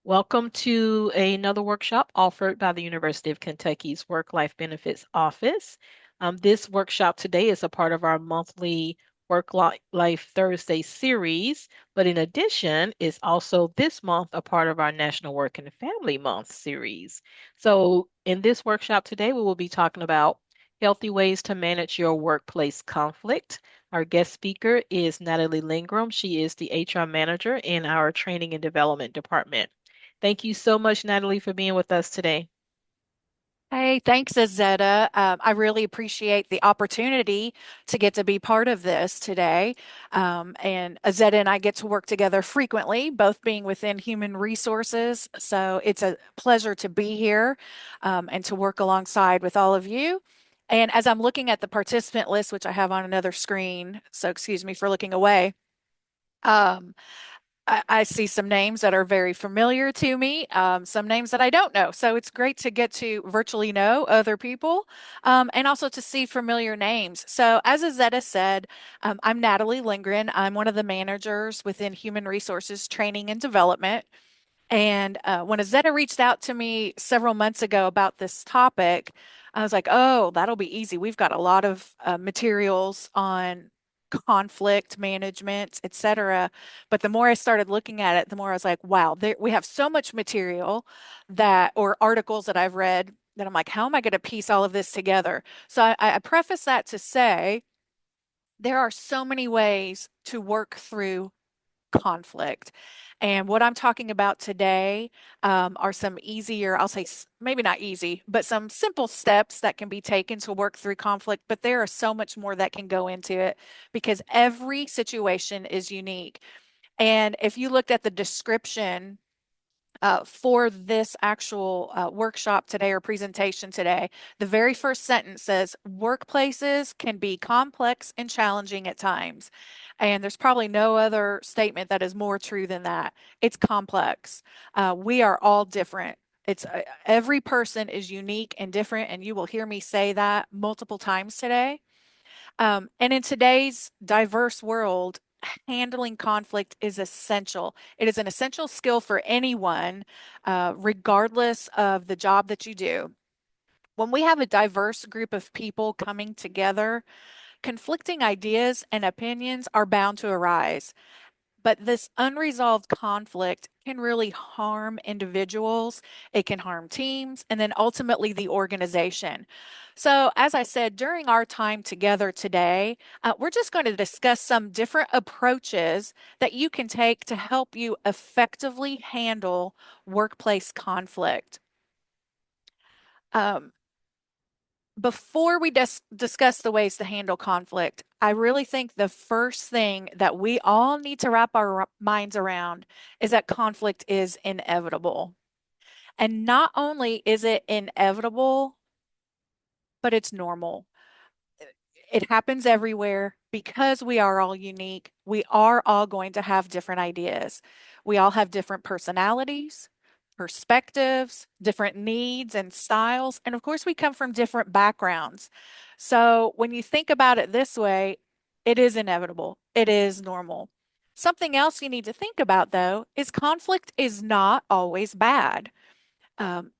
Welcome to another workshop offered by the University of Kentucky's Work-Life Benefits Office. This workshop today is a part of our monthly Work-Life Thursday series, but in addition, is also this month a part of our National Work and Family Month series. So in this workshop today, we will be talking about healthy ways to manage your workplace conflict. Our guest speaker is Natalie Lindgren. She is the HR manager in our training and development department. Thank you so much, Natalie, for being with us today. Hey, thanks, Azetta. I really appreciate the opportunity to get to be part of this today. And Azetta and I get to work together frequently, both being within human resources. So it's a pleasure to be here and to work alongside with all of you. And as I'm looking at the participant list, which I have on another screen, so excuse me for looking away. Um, I see some names that are very familiar to me, some names that I don't know. So it's great to get to virtually know other people and also to see familiar names. So, as Azetta said, I'm Natalie Lindgren. I'm one of the managers within Human Resources Training and Development. And when Azetta reached out to me several months ago about this topic, I was like, oh, that'll be easy. We've got a lot of materials on conflict management, etc. But the more I started looking at it, the more I was like, wow, we have so much material that, or articles that I've read that I'm like, how am I going to piece all of this together? So I preface that to say there are so many ways to work through conflict. And what I'm talking about today are some easier, I'll say maybe not easy, but some simple steps that can be taken to work through conflict. But there are so much more that can go into it because every situation is unique. And if you looked at the description for this actual workshop today or presentation today, the very first sentence says workplaces can be complex and challenging at times. And there's probably no other statement that is more true than that. It's complex. We are all different. It's every person is unique and different, and you will hear me say that multiple times today. And in today's diverse world, handling conflict is essential. It is an essential skill for anyone, regardless of the job that you do. When we have a diverse group of people coming together, conflicting ideas and opinions are bound to arise. But this unresolved conflict can really harm individuals, it can harm teams, and then ultimately the organization. So, as I said, during our time together today, we're just going to discuss some different approaches that you can take to help you effectively handle workplace conflict. Um, Before we discuss the ways to handle conflict, I really think the first thing that we all need to wrap our minds around is that conflict is inevitable. And not only is it inevitable, but it's normal. It happens everywhere because we are all unique. We are all going to have different ideas. We all have different personalities, perspectives, different needs and styles. And of course, we come from different backgrounds. So when you think about it this way, it is inevitable, it is normal. Something else you need to think about, though, is conflict is not always bad. Um,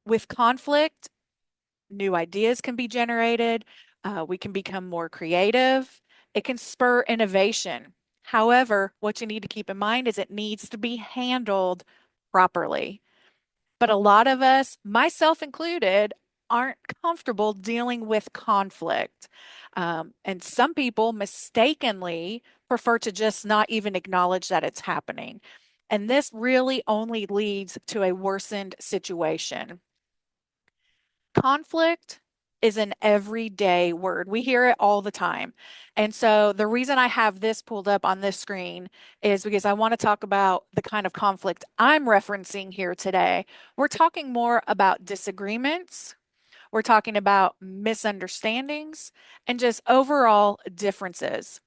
with conflict, new ideas can be generated. We can become more creative. It can spur innovation. However, what you need to keep in mind is it needs to be handled properly. But a lot of us, myself included, aren't comfortable dealing with conflict. And some people mistakenly prefer to just not even acknowledge that it's happening. And this really only leads to a worsened situation. Conflict is an everyday word. We hear it all the time. And so the reason I have this pulled up on this screen is because I want to talk about the kind of conflict I'm referencing here today. We're talking more about disagreements. We're talking about misunderstandings and just overall differences,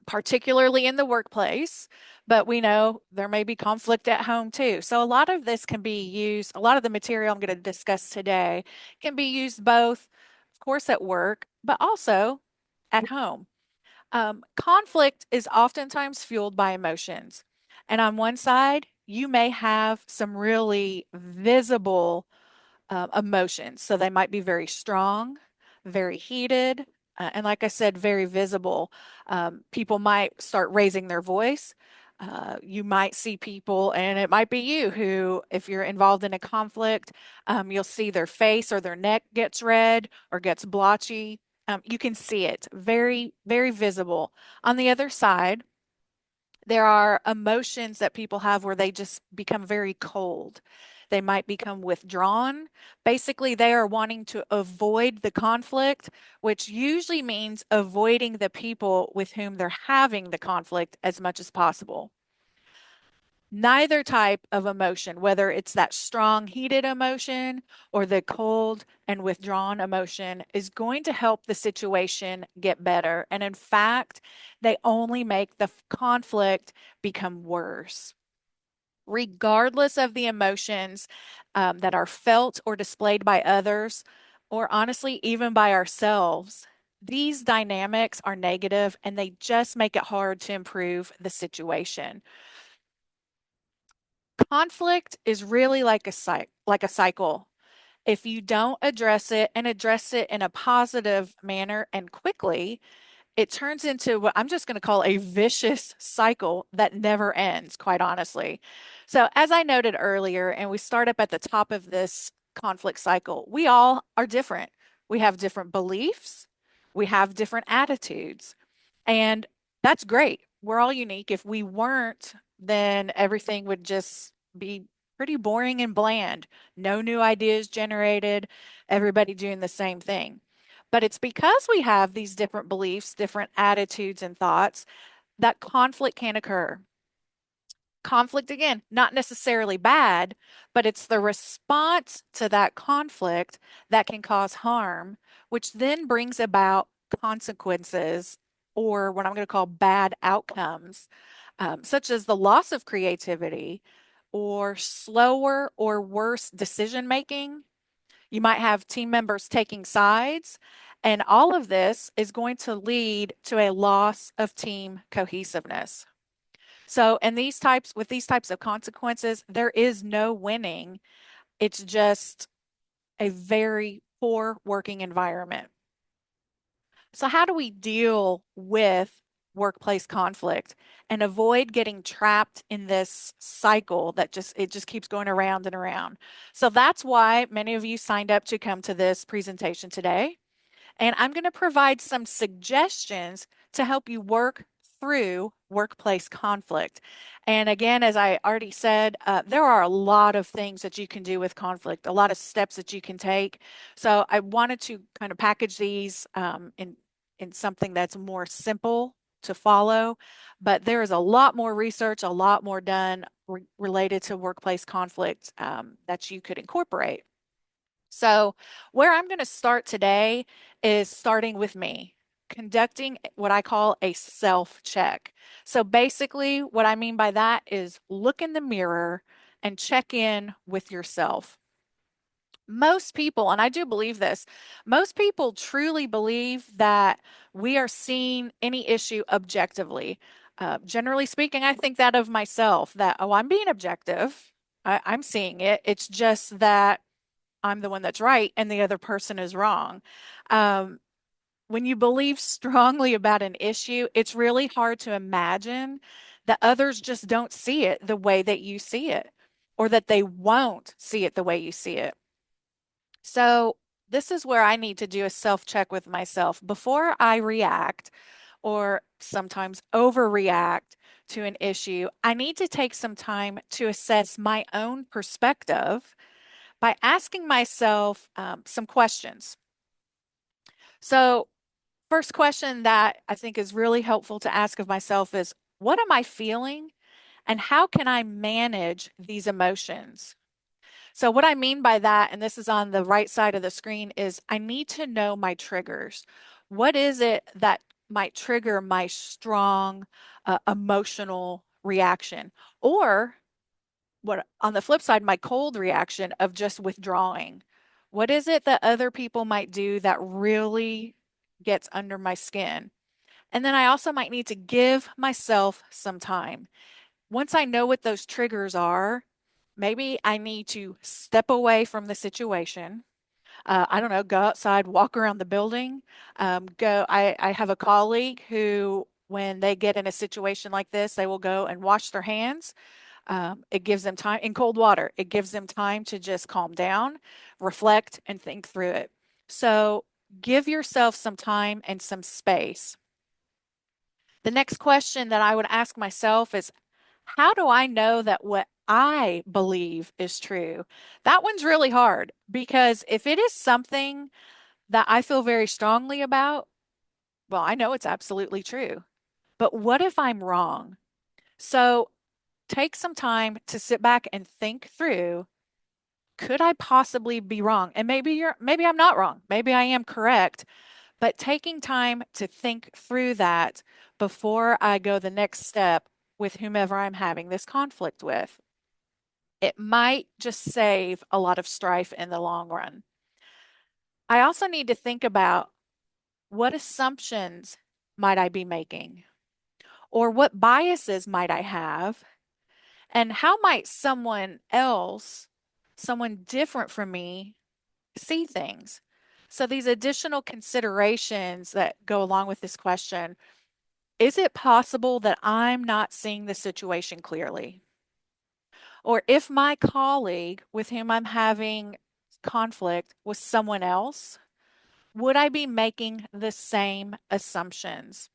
particularly in the workplace, but we know there may be conflict at home too. So, a lot of this can be used, a lot of the material I'm going to discuss today can be used both, of course, at work, but also at home. Conflict is oftentimes fueled by emotions. And on one side, you may have some really visible emotions. So they might be very strong, very heated, and like I said, very visible. People might start raising their voice. You might see people, and it might be you who, if you're involved in a conflict, you'll see their face or their neck gets red or gets blotchy. You can see it very, very visible. On the other side, there are emotions that people have where they just become very cold. They might become withdrawn. Basically, they are wanting to avoid the conflict, which usually means avoiding the people with whom they're having the conflict as much as possible. Neither type of emotion, whether it's that strong, heated emotion or the cold and withdrawn emotion, is going to help the situation get better. And in fact, they only make the conflict become worse. Regardless of the emotions that are felt or displayed by others, or honestly, even by ourselves, these dynamics are negative and they just make it hard to improve the situation. Conflict is really like a cycle. If you don't address it and address it in a positive manner and quickly, it turns into what I'm just going to call a vicious cycle that never ends, quite honestly. So, as I noted earlier, and we start up at the top of this conflict cycle, we all are different. We have different beliefs, we have different attitudes, and that's great. We're all unique. If we weren't, then everything would just be pretty boring and bland. No new ideas generated, everybody doing the same thing. But it's because we have these different beliefs, different attitudes, and thoughts that conflict can occur. Conflict, again, not necessarily bad, but it's the response to that conflict that can cause harm, which then brings about consequences or what I'm going to call bad outcomes, such as the loss of creativity or slower or worse decision making. You might have team members taking sides, and all of this is going to lead to a loss of team cohesiveness. So, with these types of consequences, there is no winning. It's just a very poor working environment. So, how do we deal with workplace conflict and avoid getting trapped in this cycle that just keeps going around and around? So that's why many of you signed up to come to this presentation today. And I'm going to provide some suggestions to help you work through workplace conflict. And again, as I already said, there are a lot of things that you can do with conflict, a lot of steps that you can take. So I wanted to kind of package these in something that's more simple to follow. But there is a lot more research, a lot more done related to workplace conflict that you could incorporate. So, where I'm going to start today is starting with me, conducting what I call a self check. So, basically, what I mean by that is look in the mirror and check in with yourself. Most people, and I do believe this, most people truly believe that we are seeing any issue objectively. Generally speaking, I think that of myself that, oh, I'm being objective. I'm seeing it. It's just that I'm the one that's right and the other person is wrong. Um, when you believe strongly about an issue, it's really hard to imagine that others just don't see it the way that you see it, or that they won't see it the way you see it. So, this is where I need to do a self check with myself before I react or sometimes overreact to an issue. I need to take some time to assess my own perspective by asking myself some questions. So, first question that I think is really helpful to ask of myself is, what am I feeling and how can I manage these emotions? So, what I mean by that, and this is on the right side of the screen, is I need to know my triggers. What is it that might trigger my strong emotional reaction? Or what on the flip side, my cold reaction of just withdrawing. What is it that other people might do that really gets under my skin? And then I also might need to give myself some time. Once I know what those triggers are, maybe I need to step away from the situation. I don't know, go outside, walk around the building. I have a colleague who, when they get in a situation like this, they will go and wash their hands. It gives them time in cold water. It gives them time to just calm down, reflect, and think through it. So give yourself some time and some space. The next question that I would ask myself is, how do I know that what I believe is true? That one's really hard because if it is something that I feel very strongly about, well, I know it's absolutely true. But what if I'm wrong? So take some time to sit back and think through, could I possibly be wrong? And maybe I'm not wrong. Maybe I am correct, but taking time to think through that before I go the next step with whomever I'm having this conflict with, it might just save a lot of strife in the long run. I also need to think about, what assumptions might I be making? Or what biases might I have? And how might someone else, someone different from me, see things? So, these additional considerations that go along with this question, is it possible that I'm not seeing the situation clearly? Or if my colleague with whom I'm having conflict was someone else, would I be making the same assumptions?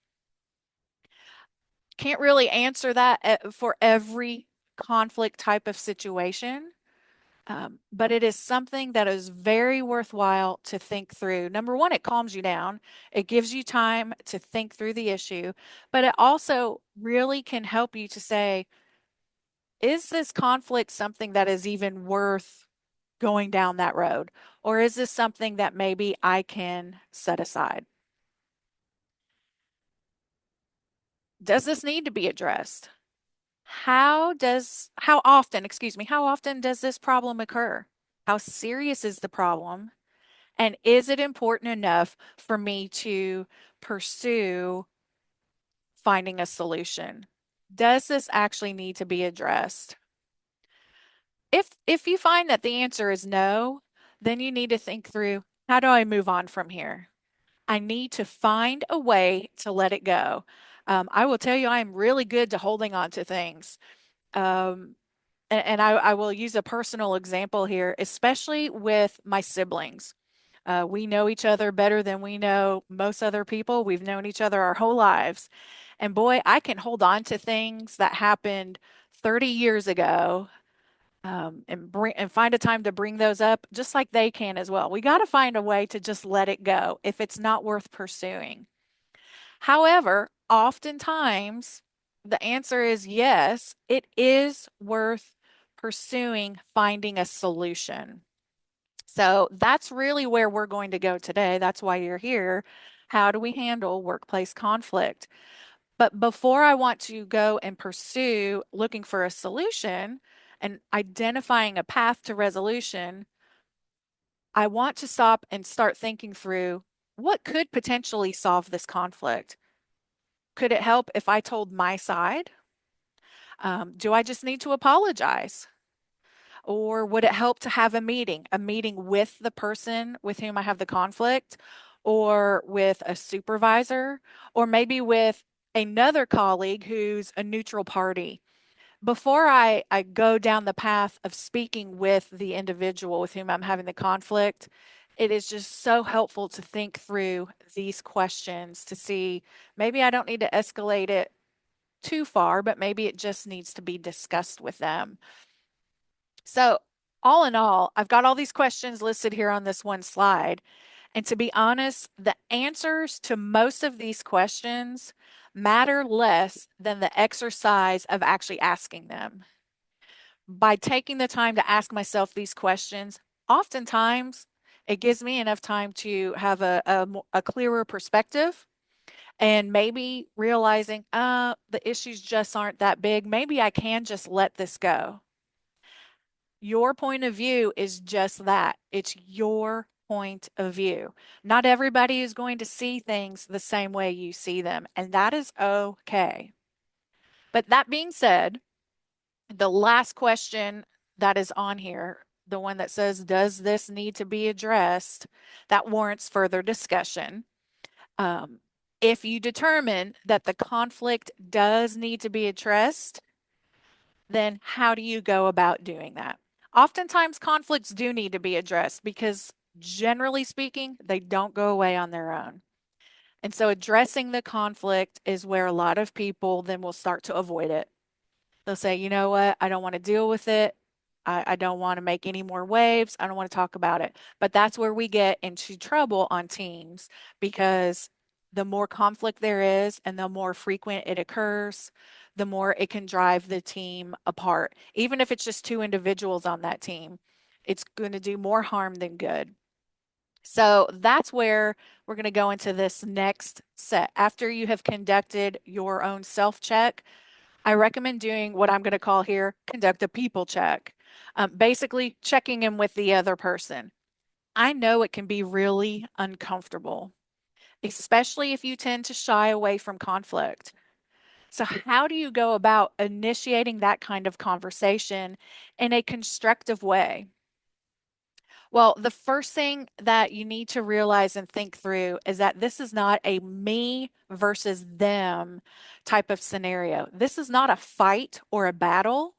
Can't really answer that for every conflict type of situation, but it is something that is very worthwhile to think through. Number one, it calms you down, it gives you time to think through the issue, but it also really can help you to say, is this conflict something that is even worth going down that road? Or is this something that maybe I can set aside? Does this need to be addressed? How often does this problem occur? How serious is the problem? And is it important enough for me to pursue finding a solution? Does this actually need to be addressed? If you find that the answer is no, then you need to think through, how do I move on from here? I need to find a way to let it go. I will tell you, I am really good to holding on to things. Um, and I will use a personal example here, especially with my siblings. We know each other better than we know most other people. We've known each other our whole lives. And boy, I can hold on to things that happened 30 years ago, and find a time to bring those up just like they can as well. We got to find a way to just let it go if it's not worth pursuing. However, oftentimes the answer is yes, it is worth pursuing finding a solution. So that's really where we're going to go today. That's why you're here. How do we handle workplace conflict? But before I want to go and pursue looking for a solution and identifying a path to resolution, I want to stop and start thinking through, what could potentially solve this conflict? Could it help if I told my side? Do I just need to apologize? Or would it help to have a meeting with the person with whom I have the conflict, or with a supervisor, or maybe with another colleague who's a neutral party? Before I go down the path of speaking with the individual with whom I'm having the conflict, it is just so helpful to think through these questions to see, maybe I don't need to escalate it too far, but maybe it just needs to be discussed with them. So, all in all, I've got all these questions listed here on this one slide. And to be honest, the answers to most of these questions matter less than the exercise of actually asking them. By taking the time to ask myself these questions, oftentimes it gives me enough time to have a clearer perspective, and maybe realizing, the issues just aren't that big. Maybe I can just let this go. Your point of view is just that. It's your point of view. Not everybody is going to see things the same way you see them, and that is okay. But that being said, The last question that is on here, the one that says, does this need to be addressed? That warrants further discussion. Um, if you determine that the conflict does need to be addressed, then how do you go about doing that? Oftentimes, conflicts do need to be addressed because, generally speaking, they don't go away on their own. And so, addressing the conflict is where a lot of people then will start to avoid it. They'll say, you know what, I don't want to deal with it. I don't want to make any more waves. I don't want to talk about it. But that's where we get into trouble on teams because the more conflict there is and the more frequent it occurs, the more it can drive the team apart. Even if it's just two individuals on that team, it's going to do more harm than good. So that's where we're going to go into this next set. After you have conducted your own self check, I recommend doing what I'm going to call here conduct a people check. Basically, checking in with the other person. I know it can be really uncomfortable, especially if you tend to shy away from conflict. So, how do you go about initiating that kind of conversation in a constructive way? Well, the first thing that you need to realize and think through is that this is not a me versus them type of scenario. This is not a fight or a battle.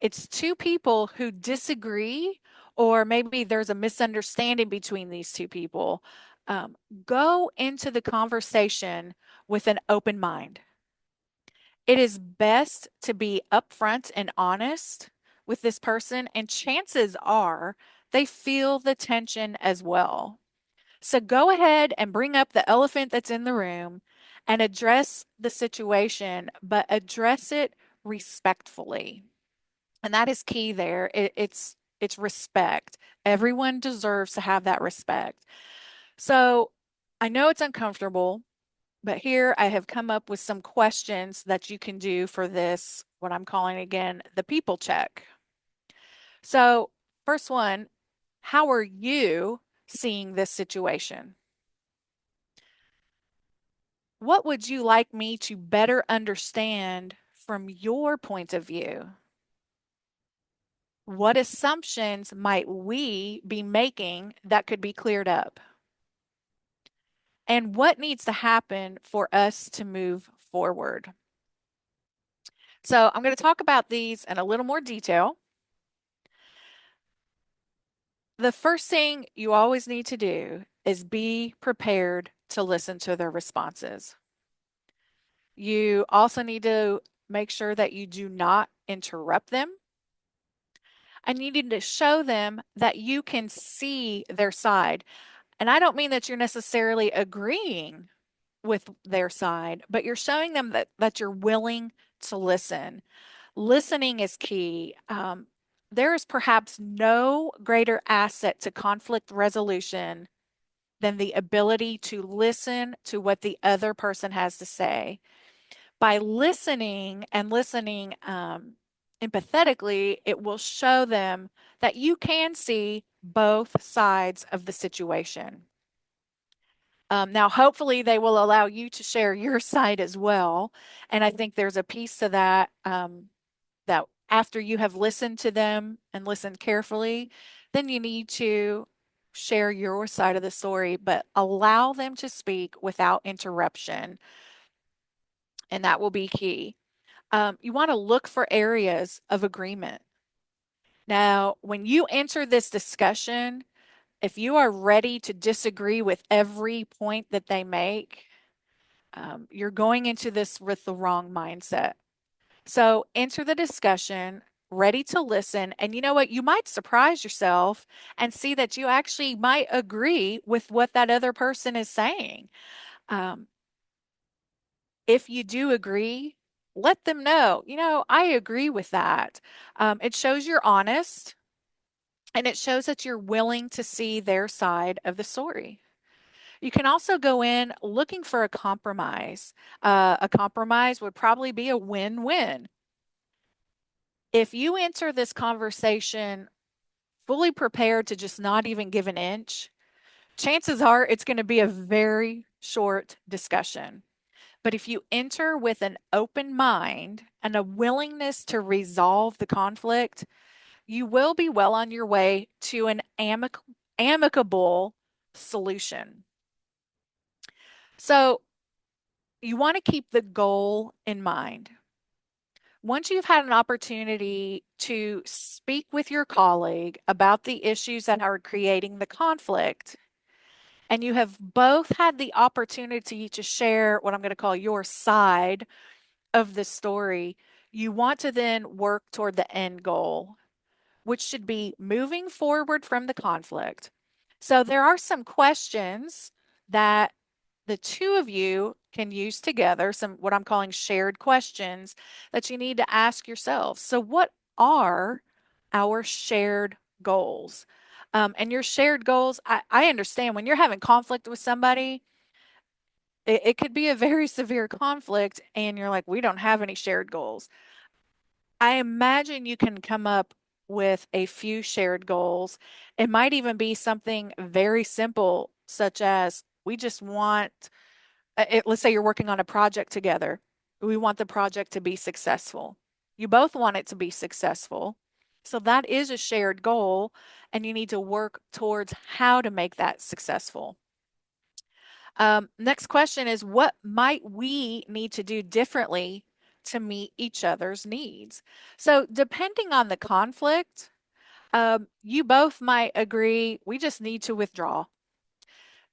It's two people who disagree, or maybe there's a misunderstanding between these two people. Um, go into the conversation with an open mind. It is best to be upfront and honest with this person, and chances are they feel the tension as well. So go ahead and bring up the elephant that's in the room and address the situation, but address it respectfully. And that is key there. It's respect. Everyone deserves to have that respect. So I know it's uncomfortable, but here I have come up with some questions that you can do for this, what I'm calling again, the people check. So, first one, how are you seeing this situation? What would you like me to better understand from your point of view? What assumptions might we be making that could be cleared up? And what needs to happen for us to move forward? So, I'm going to talk about these in a little more detail. The first thing you always need to do is be prepared to listen to their responses. You also need to make sure that you do not interrupt them. And you need to show them that you can see their side. And I don't mean that you're necessarily agreeing with their side, but you're showing them that you're willing to listen. Listening is key. There is perhaps no greater asset to conflict resolution than the ability to listen to what the other person has to say. By listening and listening empathetically, it will show them that you can see both sides of the situation. Now, hopefully, they will allow you to share your side as well. And I think there's a piece to that that after you have listened to them and listened carefully, then you need to share your side of the story, but allow them to speak without interruption. And that will be key. You want to look for areas of agreement. Now, when you enter this discussion, if you are ready to disagree with every point that they make, you're going into this with the wrong mindset. So enter the discussion ready to listen. And you know what? You might surprise yourself and see that you actually might agree with what that other person is saying. Um, if you do agree, let them know, I agree with that. It shows you're honest and it shows that you're willing to see their side of the story. You can also go in looking for a compromise. A compromise would probably be a win win. If you enter this conversation fully prepared to just not even give an inch, chances are it's going to be a very short discussion. But if you enter with an open mind and a willingness to resolve the conflict, you will be well on your way to an amicable solution. So you want to keep the goal in mind. Once you've had an opportunity to speak with your colleague about the issues that are creating the conflict, and you have both had the opportunity to share what I'm going to call your side of the story, you want to then work toward the end goal, which should be moving forward from the conflict. So there are some questions that the two of you can use together, some what I'm calling shared questions that you need to ask yourselves. So, what are our shared goals? And your shared goals, I understand when you're having conflict with somebody, it could be a very severe conflict, and you're like, we don't have any shared goals. I imagine you can come up with a few shared goals. It might even be something very simple, such as we just want, let's say you're working on a project together. We want the project to be successful. You both want it to be successful. So that is a shared goal, and you need to work towards how to make that successful. Next question is what might we need to do differently to meet each other's needs? So, depending on the conflict, you both might agree we just need to withdraw.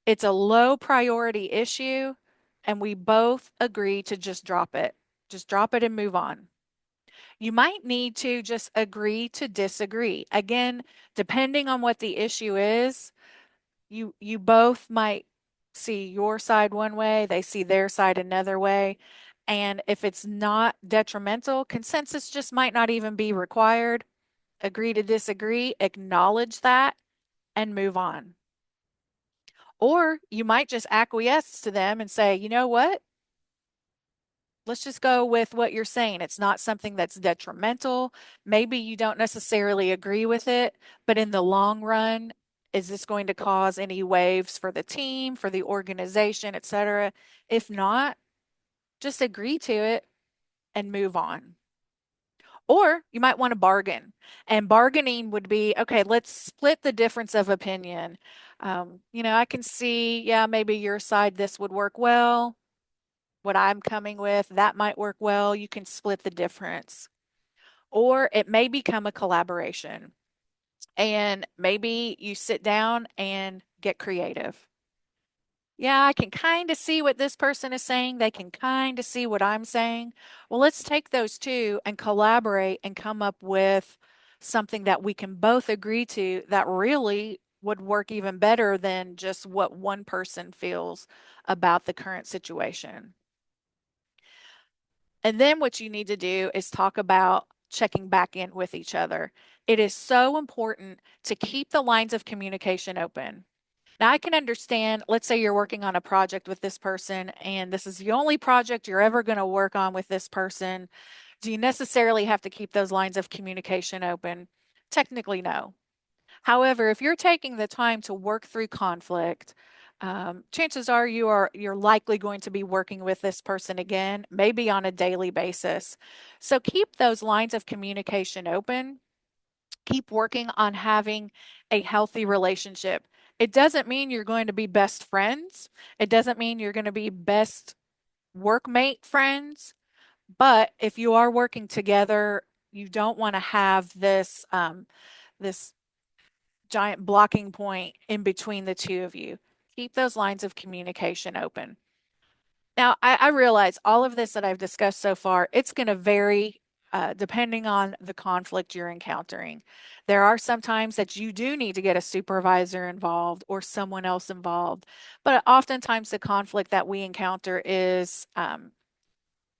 It's a low priority issue, and we both agree to just drop it. Just drop it and move on. You might need to just agree to disagree. Again, depending on what the issue is, you both might see your side one way, they see their side another way. And if it's not detrimental, consensus just might not even be required. Agree to disagree, acknowledge that, and move on. Or you might just acquiesce to them and say, you know what? Let's just go with what you're saying. It's not something that's detrimental. Maybe you don't necessarily agree with it, but in the long run, is this going to cause any waves for the team, for the organization, etc.? If not, just agree to it and move on. Or you might want to bargain. And bargaining would be okay, let's split the difference of opinion. I can see, yeah, maybe your side, this would work well. What I'm coming with, that might work well. You can split the difference. Or it may become a collaboration. And maybe you sit down and get creative. Yeah, I can kind of see what this person is saying. They can kind of see what I'm saying. Well, let's take those two and collaborate and come up with something that we can both agree to that really would work even better than just what one person feels about the current situation. And then what you need to do is talk about checking back in with each other. It is so important to keep the lines of communication open. Now, I can understand, let's say you're working on a project with this person, and this is the only project you're ever going to work on with this person. Do you necessarily have to keep those lines of communication open? Technically, no. However, if you're taking the time to work through conflict, chances are you're likely going to be working with this person again, maybe on a daily basis. So keep those lines of communication open. Keep working on having a healthy relationship. It doesn't mean you're going to be best friends. It doesn't mean you're going to be best workmate friends. But if you are working together, you don't want to have this giant blocking point in between the two of you. Keep those lines of communication open. Now, I realize all of this that I've discussed so far, it's going to vary depending on the conflict you're encountering. There are some times that you do need to get a supervisor involved or someone else involved, but oftentimes the conflict that we encounter is on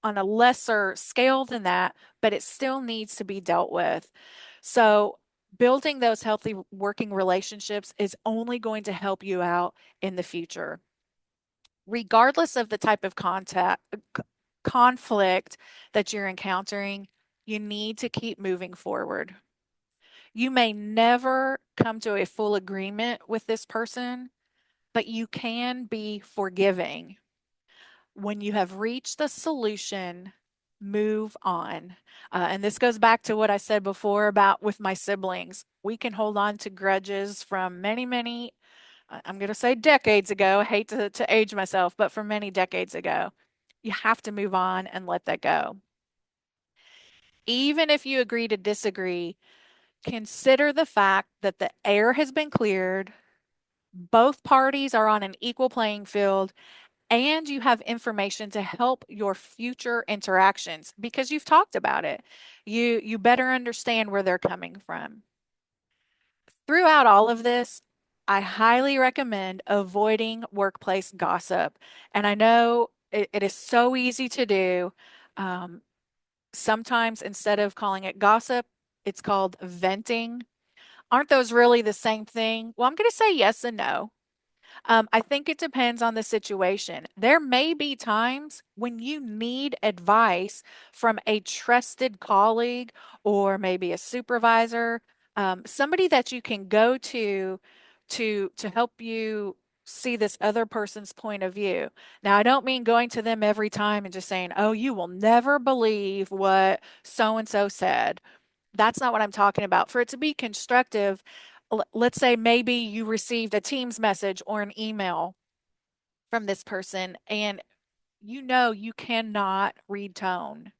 a lesser scale than that, but it still needs to be dealt with. So, building those healthy working relationships is only going to help you out in the future. Regardless of the type of conflict that you're encountering, you need to keep moving forward. You may never come to a full agreement with this person, but you can be forgiving. When you have reached the solution, move on. And this goes back to what I said before about with my siblings. We can hold on to grudges from many, many, I'm going to say decades ago. I hate to age myself, but from many decades ago. You have to move on and let that go. Even if you agree to disagree, consider the fact that the air has been cleared, both parties are on an equal playing field, and you have information to help your future interactions because you've talked about it. You better understand where they're coming from. Throughout all of this, I highly recommend avoiding workplace gossip. And I know it is so easy to do. Um, Sometimes instead of calling it gossip, it's called venting. Aren't those really the same thing? Well, I'm going to say yes and no. I think it depends on the situation. There may be times when you need advice from a trusted colleague or maybe a supervisor, somebody that you can go to help you see this other person's point of view. Now, I don't mean going to them every time and just saying, "Oh, you will never believe what so and so said." That's not what I'm talking about. For it to be constructive, let's say maybe you received a Teams message or an email from this person, and you know you cannot read tone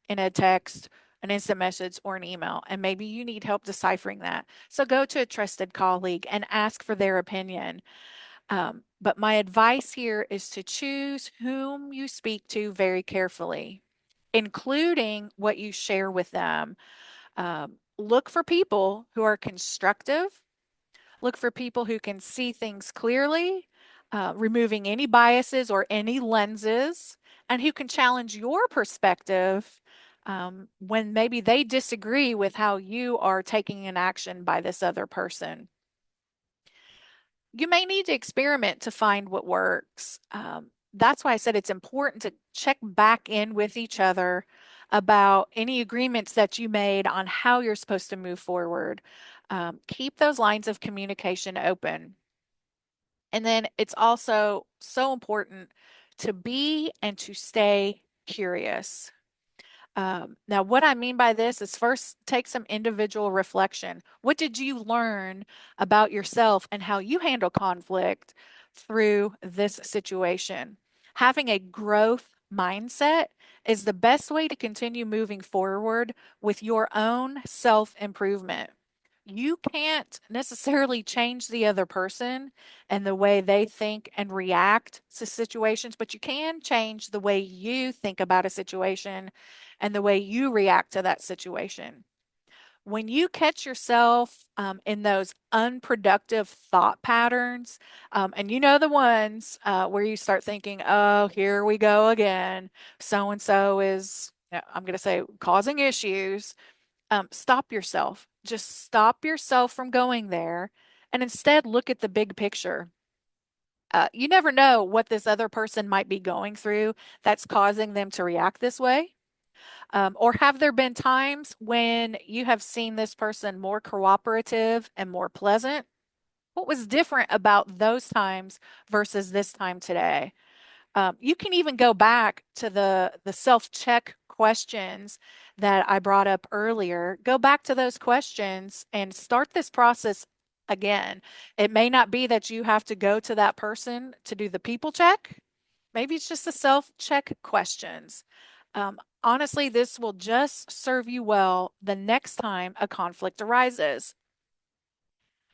in a text, an instant message, or an email, and maybe you need help deciphering that. So go to a trusted colleague and ask for their opinion. But my advice here is to choose whom you speak to very carefully, including what you share with them. Look for people who are constructive. Look for people who can see things clearly, removing any biases or any lenses, and who can challenge your perspective when maybe they disagree with how you are taking an action by this other person. You may need to experiment to find what works. That's why I said it's important to check back in with each other about any agreements that you made on how you're supposed to move forward. Keep those lines of communication open. And then it's also so important to be and to stay curious. Now, what I mean by this is first take some individual reflection. What did you learn about yourself and how you handle conflict through this situation? Having a growth mindset is the best way to continue moving forward with your own self improvement. You can't necessarily change the other person and the way they think and react to situations, but you can change the way you think about a situation and the way you react to that situation. When you catch yourself in those unproductive thought patterns, and you know the ones where you start thinking, oh, here we go again. So and so is, I'm going to say, causing issues. Stop yourself. Just stop yourself from going there and instead look at the big picture. You never know what this other person might be going through that's causing them to react this way. Or have there been times when you have seen this person more cooperative and more pleasant? What was different about those times versus this time today? You can even go back to the self-check questions that I brought up earlier. Go back to those questions and start this process again. It may not be that you have to go to that person to do the people check. Maybe it's just the self-check questions. Honestly, this will just serve you well the next time a conflict arises.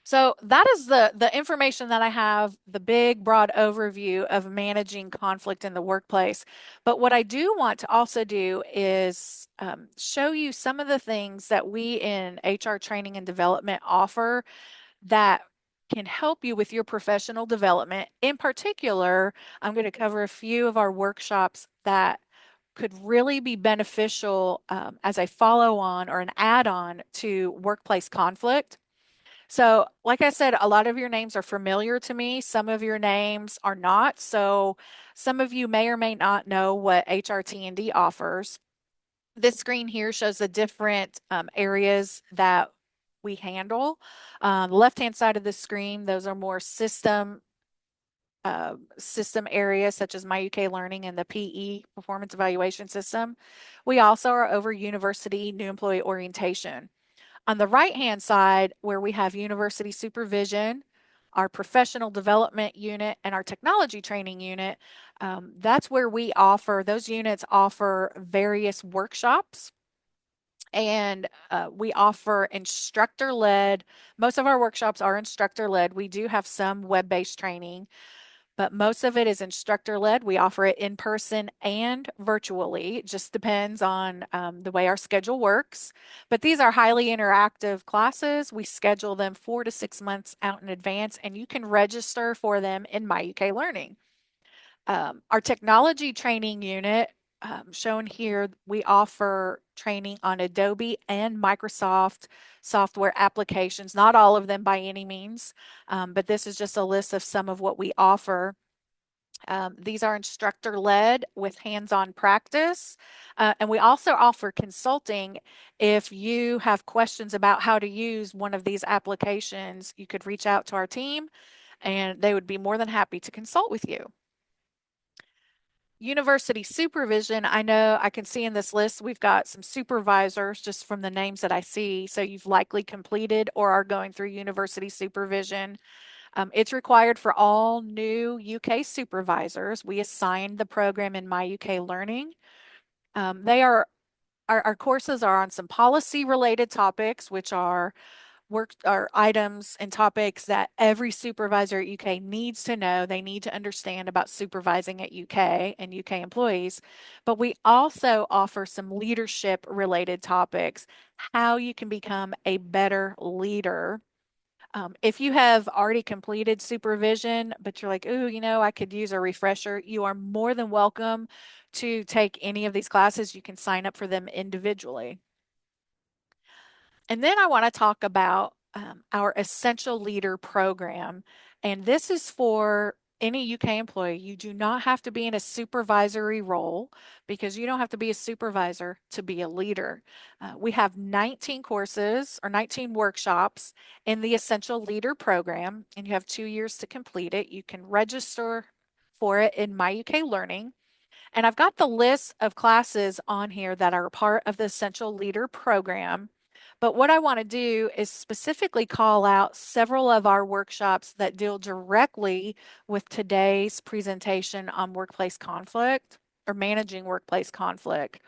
So that is the information that I have, the big broad overview of managing conflict in the workplace. But what I do want to also do is show you some of the things that we in HR training and development offer that can help you with your professional development. In particular, I'm going to cover a few of our workshops that could really be beneficial as a follow on or an add on to workplace conflict. So, like I said, a lot of your names are familiar to me. Some of your names are not. So, some of you may or may not know what HRT&D offers. This screen here shows the different areas that we handle. The left-hand side of the screen, those are more system system areas such as My UK Learning and the PE Performance Evaluation System. We also are over university new employee orientation. On the right-hand side, where we have university supervision, our professional development unit, and our technology training unit, that's where those units offer various workshops, and we offer instructor led. Most of our workshops are instructor led. We do have some web based training, but most of it is instructor led. We offer it in person and virtually. It just depends on the way our schedule works. But these are highly interactive classes. We schedule them 4 to 6 months out in advance, and you can register for them in My UK Learning. Our technology training unit, shown here, we offer training on Adobe and Microsoft software applications, not all of them by any means, but this is just a list of some of what we offer. These are instructor led with hands on practice. And we also offer consulting. If you have questions about how to use one of these applications, you could reach out to our team and they would be more than happy to consult with you. University supervision, I know I can see in this list, we've got some supervisors just from the names that I see. So you've likely completed or are going through university supervision. It's required for all new UK supervisors. We assign the program in My UK Learning. They are our courses are on some policy related topics, which are items and topics that every supervisor at UK needs to know. They need to understand about supervising at UK and UK employees. But we also offer some leadership related topics, how you can become a better leader. If you have already completed supervision, but you're like, ooh, I could use a refresher, you are more than welcome to take any of these classes. You can sign up for them individually. And then I want to talk about our Essential Leader program. And this is for any UK employee. You do not have to be in a supervisory role because you don't have to be a supervisor to be a leader. We have 19 courses or 19 workshops in the Essential Leader program, and you have 2 years to complete it. You can register for it in My UK Learning. And I've got the list of classes on here that are part of the Essential Leader program. But what I want to do is specifically call out several of our workshops that deal directly with today's presentation on workplace conflict or managing workplace conflict.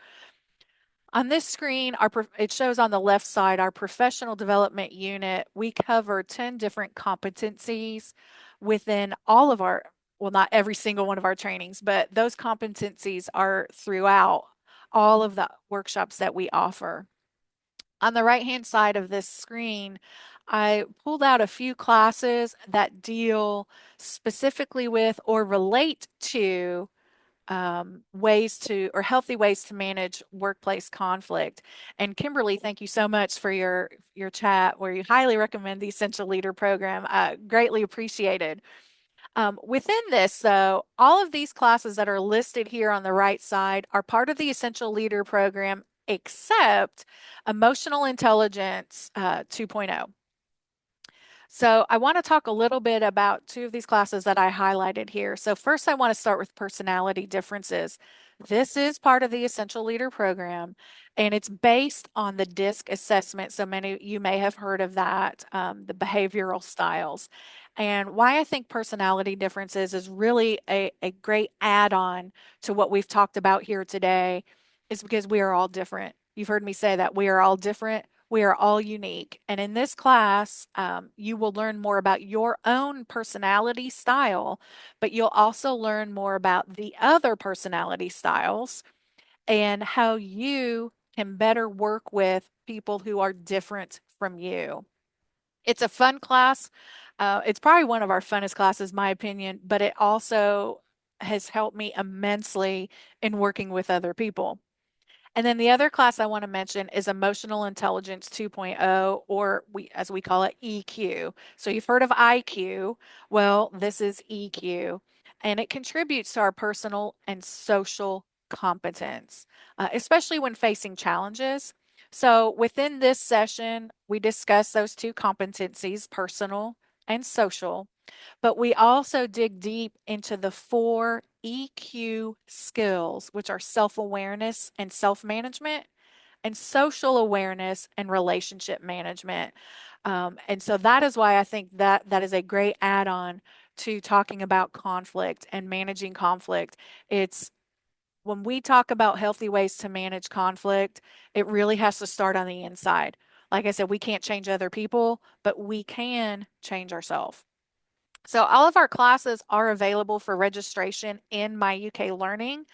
On this screen, it shows on the left side our professional development unit. We cover 10 different competencies within all of well, not every single one of our trainings, but those competencies are throughout all of the workshops that we offer. On the right-hand side of this screen, I pulled out a few classes that deal specifically with or relate to healthy ways to manage workplace conflict. And Kimberly, thank you so much for your chat where you highly recommend the Essential Leader program. Greatly appreciated. Within this, though, all of these classes that are listed here on the right side are part of the Essential Leader program, except Emotional Intelligence 2.0. So I want to talk a little bit about two of these classes that I highlighted here. So first, I want to start with personality differences. This is part of the Essential Leader program, and it's based on the DISC assessment. So many of you may have heard of that, the behavioral styles. And why I think personality differences is really a great add-on to what we've talked about here today is because we are all different. You've heard me say that we are all different. We are all unique. And in this class, you will learn more about your own personality style, but you'll also learn more about the other personality styles and how you can better work with people who are different from you. It's a fun class. It's probably one of our funnest classes, my opinion, but it also has helped me immensely in working with other people. And then the other class I want to mention is Emotional Intelligence 2.0, or as we call it, EQ. So you've heard of IQ. Well, this is EQ, and it contributes to our personal and social competence, especially when facing challenges. So within this session, we discuss those two competencies, personal and social. But we also dig deep into the four EQ skills, which are self awareness and self management, and social awareness and relationship management. And so that is why I think that that is a great add on to talking about conflict and managing conflict. It's when we talk about healthy ways to manage conflict, it really has to start on the inside. Like I said, we can't change other people, but we can change ourselves. So all of our classes are available for registration in My UK Learning.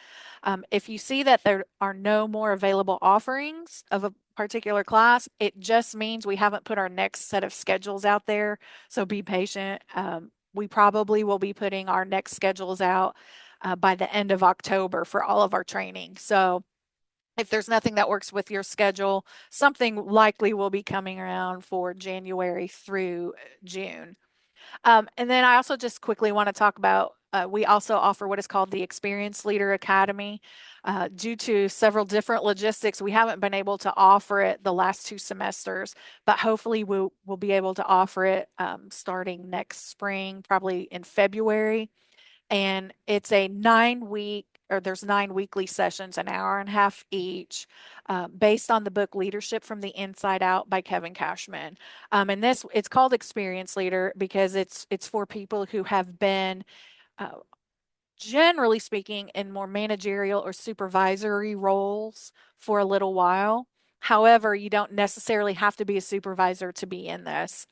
If you see that there are no more available offerings of a particular class, it just means we haven't put our next set of schedules out there. So be patient. We probably will be putting our next schedules out by the end of October for all of our training. So if there's nothing that works with your schedule, something likely will be coming around for January through June. And then I also just quickly want to talk about we also offer what is called the Experience Leader Academy. Due to several different logistics, we haven't been able to offer it the last 2 semesters, but hopefully we'll be able to offer it starting next spring, probably in February. And it's a 9 week, or there's 9 weekly sessions, an hour and a half each, based on the book Leadership from the Inside Out by Kevin Cashman. And this it's called Experience Leader because it's for people who have been uh, generally speaking, in more managerial or supervisory roles for a little while. However, you don't necessarily have to be a supervisor to be in this.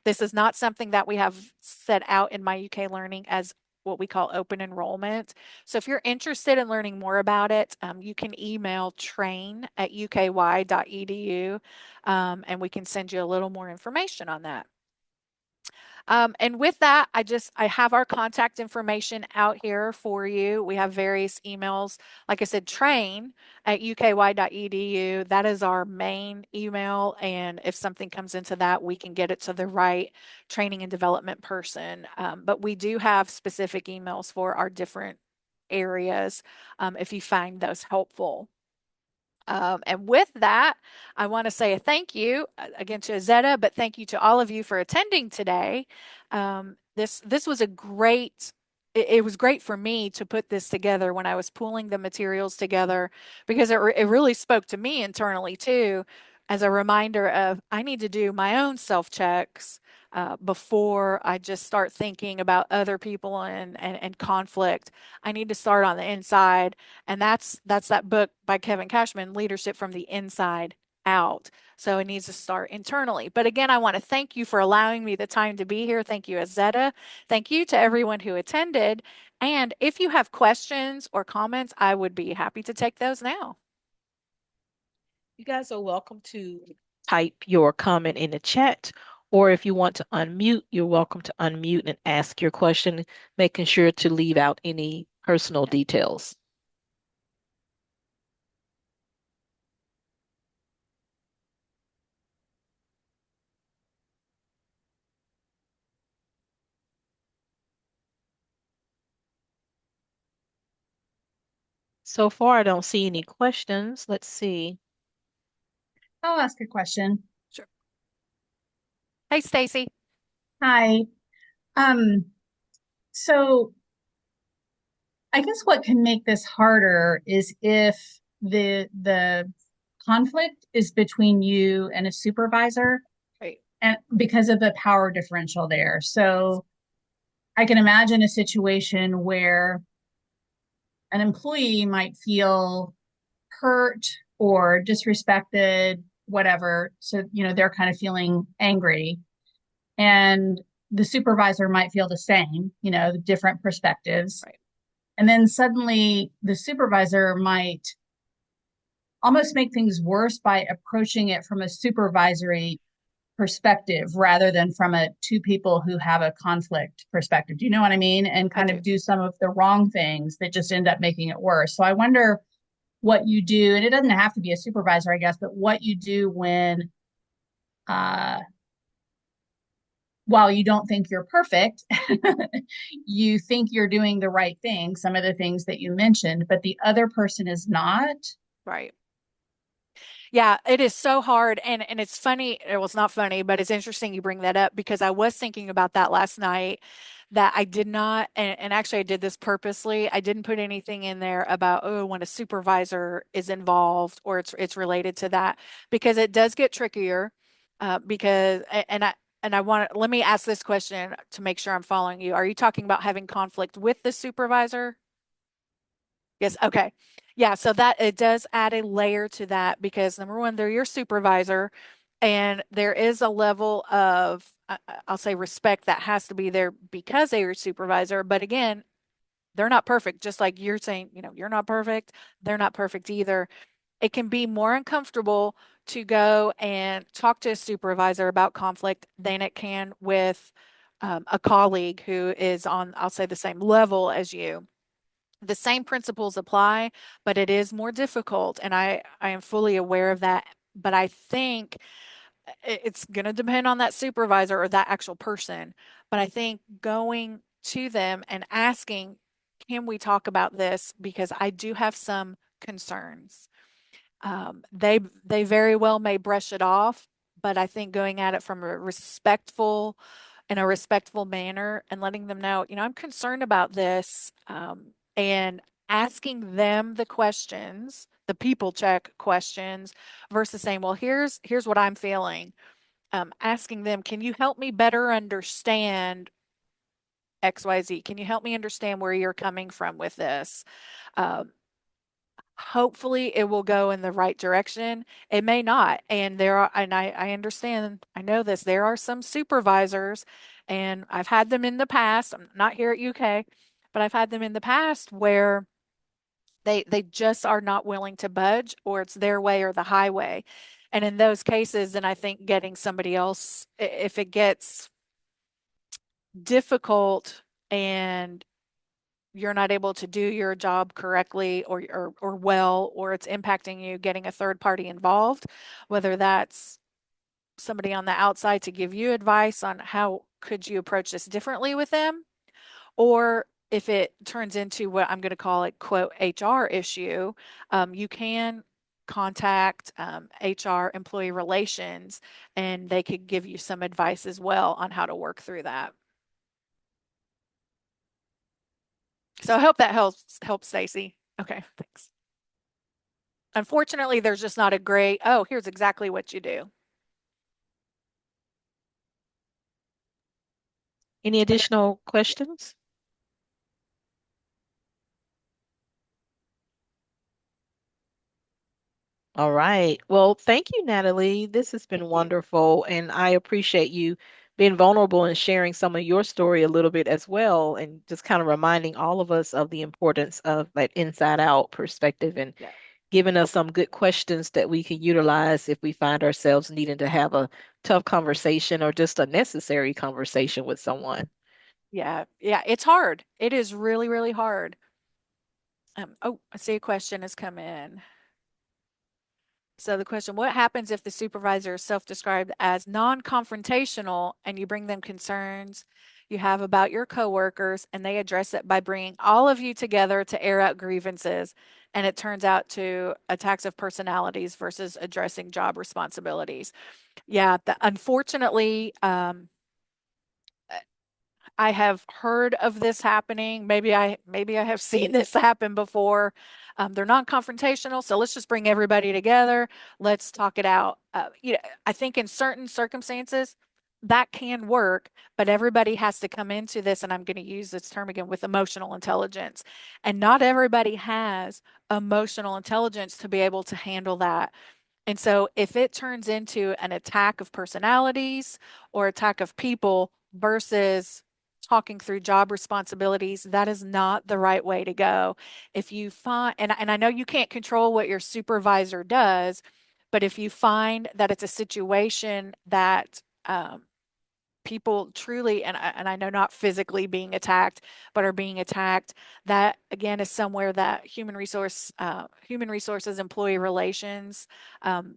This is not something that we have set out in My UK Learning as what we call open enrollment. So if you're interested in learning more about it, you can email train@uky.edu, and we can send you a little more information on that. And with that, I have our contact information out here for you. We have various emails. Like I said, train@uky.edu. That is our main email. And if something comes into that, we can get it to the right training and development person. But we do have specific emails for our different areas if you find those helpful. And with that, I want to say a thank you again to Azetta, but thank you to all of you for attending today. This was a great. It was great for me to put this together when I was pulling the materials together because it really spoke to me internally too, as a reminder of I need to do my own self checks before I just start thinking about other people and conflict. I need to start on the inside, and that's that book by Kevin Cashman, Leadership from the Inside Out. So it needs to start internally. But again, I want to thank you for allowing me the time to be here. Thank you, Azetta. Thank you to everyone who attended. And if you have questions or comments, I would be happy to take those now. You guys are welcome to type your comment in the chat, or if you want to unmute, you're welcome to unmute and ask your question, making sure to leave out any personal details. So far, I don't see any questions. Let's see. I'll ask a question. Sure. Hey, Stacy. Hi. Um, so I guess what can make this harder is if the conflict is between you and a supervisor Great. and because of the power differential there. So I can imagine a situation where an employee might feel hurt or disrespected, whatever. So, they're kind of feeling angry. And the supervisor might feel the same, the different perspectives. Right. And then suddenly the supervisor might almost make things worse by approaching it from a supervisory perspective rather than from a two people who have a conflict perspective. Do you know what I mean? And I kind do. of do some of the wrong things that just end up making it worse. So I wonder what you do, and it doesn't have to be a supervisor, I guess, but what you do when uh while you don't think you're perfect, you think you're doing the right thing, some of the things that you mentioned, but the other person is not. Right. Yeah, it is so hard. And it's funny. Well, it's not funny, but it's interesting you bring that up because I was thinking about that last night that I did not, and actually I did this purposely. I didn't put anything in there about, oh, when a supervisor is involved or it's related to that because it does get trickier. Because and I want to let me ask this question to make sure I'm following you. Are you talking about having conflict with the supervisor? Yes, okay. Yeah, so that it does add a layer to that because number one, they're your supervisor, and there is a level of, I'll say, respect that has to be there because they're your supervisor. But again, they're not perfect. Just like you're saying, you're not perfect, they're not perfect either. It can be more uncomfortable to go and talk to a supervisor about conflict than it can with a colleague who is on, I'll say, the same level as you. The same principles apply, but it is more difficult. And I am fully aware of that. But I think it's going to depend on that supervisor or that actual person. But I think going to them and asking, can we talk about this? Because I do have some concerns. They very well may brush it off, but I think going at it from a respectful in a respectful manner and letting them know, I'm concerned about this, and asking them the questions, the people check questions, versus saying, well, here's what I'm feeling. Asking them, can you help me better understand XYZ? Can you help me understand where you're coming from with this? Um, Hopefully it will go in the right direction. It may not. And I understand, I know this, there are some supervisors, and I've had them in the past. I'm not here at UK, but I've had them in the past where they just are not willing to budge, or it's their way or the highway. And in those cases, then I think getting somebody else, if it gets difficult and you're not able to do your job correctly or well, or it's impacting you, getting a third party involved, whether that's somebody on the outside to give you advice on how could you approach this differently with them, or if it turns into what I'm going to call it, quote, HR issue, you can contact HR, employee relations, and they could give you some advice as well on how to work through that. So I hope that helps Stacy. Okay, thanks. Unfortunately, there's just not a great, oh, here's exactly what you do. Any And additional questions? All right. Well, thank you, Natalie. This has been thank you. wonderful, and I appreciate you being vulnerable and sharing some of your story a little bit as well, and just kind of reminding all of us of the importance of that inside out perspective and Yeah. giving us some good questions that we can utilize if we find ourselves needing to have a tough conversation or just a necessary conversation with someone. Yeah. Yeah. It's hard. It is really, really hard. Oh, I see a question has come in. So the question, what happens if the supervisor is self-described as non-confrontational and you bring them concerns you have about your coworkers and they address it by bringing all of you together to air out grievances, and it turns out to attacks of personalities versus addressing job responsibilities? Yeah, unfortunately, I have heard of this happening. Maybe I have seen this happen before. They're non-confrontational, so let's just bring everybody together. Let's talk it out. I think in certain circumstances that can work, but everybody has to come into this, and I'm going to use this term again, with emotional intelligence. And not everybody has emotional intelligence to be able to handle that. And so if it turns into an attack of personalities or attack of people versus talking through job responsibilities, that is not the right way to go. If you find, and I know you can't control what your supervisor does, but if you find that it's a situation that people truly, and I know not physically being attacked, but are being attacked, that again is somewhere that human resources, employee relations, um,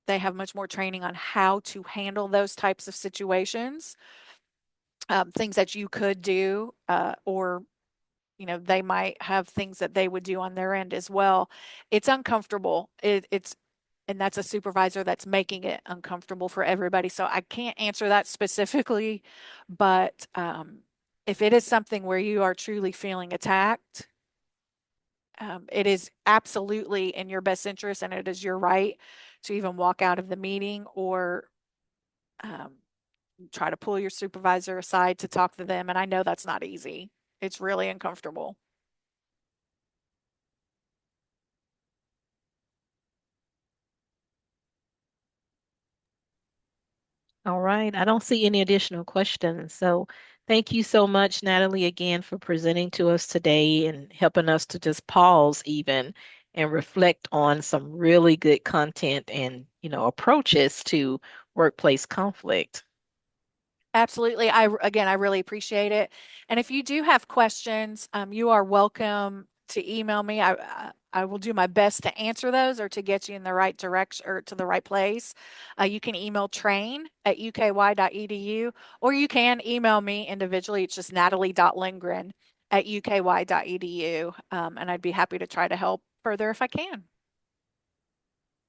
they have much more training on how to handle those types of situations, things that you could do, or they might have things that they would do on their end as well. It's uncomfortable. It's and that's a supervisor that's making it uncomfortable for everybody. So I can't answer that specifically, but if it is something where you are truly feeling attacked, it is absolutely in your best interest and it is your right to even walk out of the meeting or um, try to pull your supervisor aside to talk to them. And I know that's not easy, it's really uncomfortable. All right. I don't see any additional questions. So thank you so much, Natalie, again for presenting to us today and helping us to just pause even and reflect on some really good content and, approaches to workplace conflict. Absolutely. Again, I really appreciate it. And if you do have questions, you are welcome to email me. I will do my best to answer those or to get you in the right direction or to the right place. You can email train@uky.edu, or you can email me individually. It's just natalie.lindgren@uky.edu. And I'd be happy to try to help further if I can.